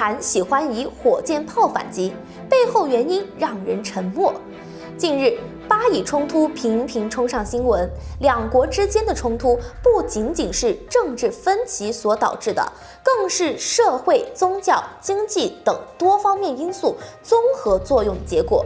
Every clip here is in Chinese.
坦喜欢以火箭炮反击，背后原因让人沉默。近日，巴以冲突频频冲上新闻，两国之间的冲突不仅仅是政治分歧所导致的，更是社会、宗教、经济等多方面因素综合作用的结果。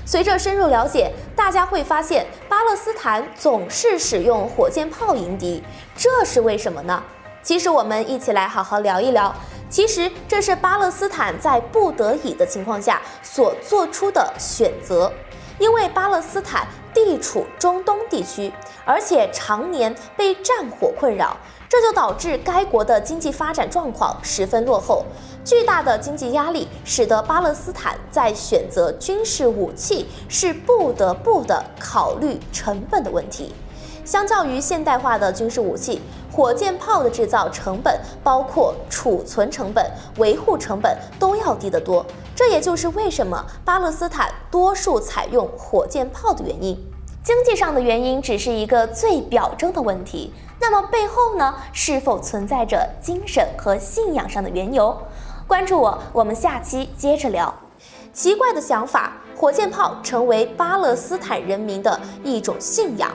随着深入了解，大家会发现巴勒斯坦总是使用火箭炮迎敌，这是为什么呢？其实我们一起来好好聊一聊。其实这是巴勒斯坦在不得已的情况下所做出的选择。因为巴勒斯坦地处中东地区，而且常年被战火困扰，这就导致该国的经济发展状况十分落后。巨大的经济压力使得巴勒斯坦在选择军事武器是不得不的考虑成本的问题。相较于现代化的军事武器，火箭炮的制造成本，包括储存成本、维护成本都要低得多。这也就是为什么巴勒斯坦多数采用火箭炮的原因。经济上的原因只是一个最表征的问题，那么背后呢，是否存在着精神和信仰上的缘由？关注我们下期接着聊。奇怪的想法，火箭炮成为巴勒斯坦人民的一种信仰。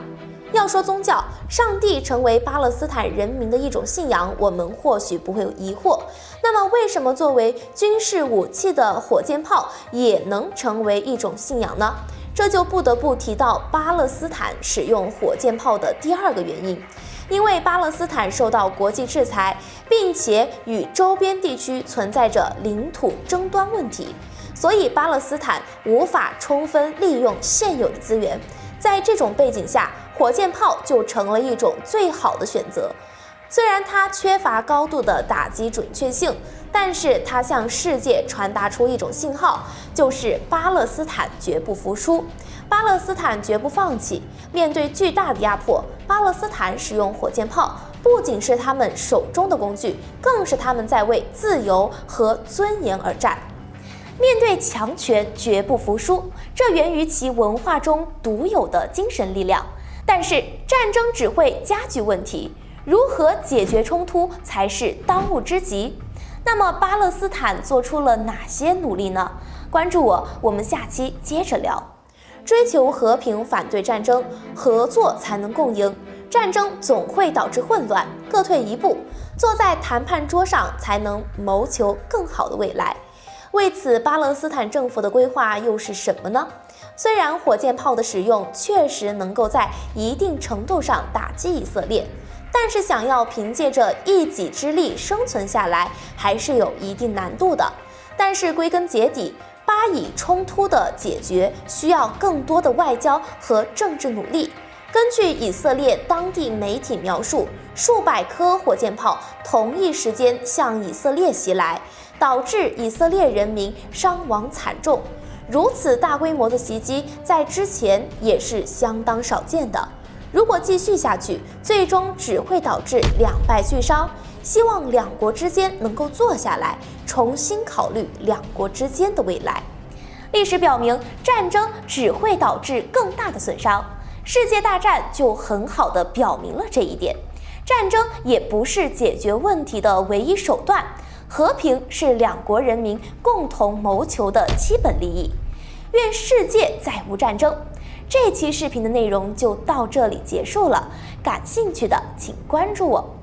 要说宗教，上帝成为巴勒斯坦人民的一种信仰，我们或许不会有疑惑。那么，为什么作为军事武器的火箭炮也能成为一种信仰呢？这就不得不提到巴勒斯坦使用火箭炮的第二个原因。因为巴勒斯坦受到国际制裁，并且与周边地区存在着领土争端问题，所以巴勒斯坦无法充分利用现有的资源。在这种背景下，火箭炮就成了一种最好的选择。虽然它缺乏高度的打击准确性，但是它向世界传达出一种信号，就是巴勒斯坦绝不服输，巴勒斯坦绝不放弃。面对巨大的压迫，巴勒斯坦使用火箭炮不仅是他们手中的工具，更是他们在为自由和尊严而战。面对强权绝不服输，这源于其文化中独有的精神力量。但是战争只会加剧问题，如何解决冲突才是当务之急。那么巴勒斯坦做出了哪些努力呢？关注我们下期接着聊。追求和平，反对战争，合作才能共赢。战争总会导致混乱，各退一步，坐在谈判桌上才能谋求更好的未来。为此，巴勒斯坦政府的规划又是什么呢？虽然火箭炮的使用确实能够在一定程度上打击以色列，但是想要凭借着一己之力生存下来，还是有一定难度的。但是归根结底，巴以冲突的解决需要更多的外交和政治努力。根据以色列当地媒体描述，数百颗火箭炮同一时间向以色列袭来，导致以色列人民伤亡惨重。如此大规模的袭击在之前也是相当少见的。如果继续下去，最终只会导致两败俱伤。希望两国之间能够坐下来，重新考虑两国之间的未来。历史表明，战争只会导致更大的损伤。世界大战就很好地表明了这一点。战争也不是解决问题的唯一手段。和平是两国人民共同谋求的基本利益。愿世界再无战争。这期视频的内容就到这里结束了，感兴趣的请关注我。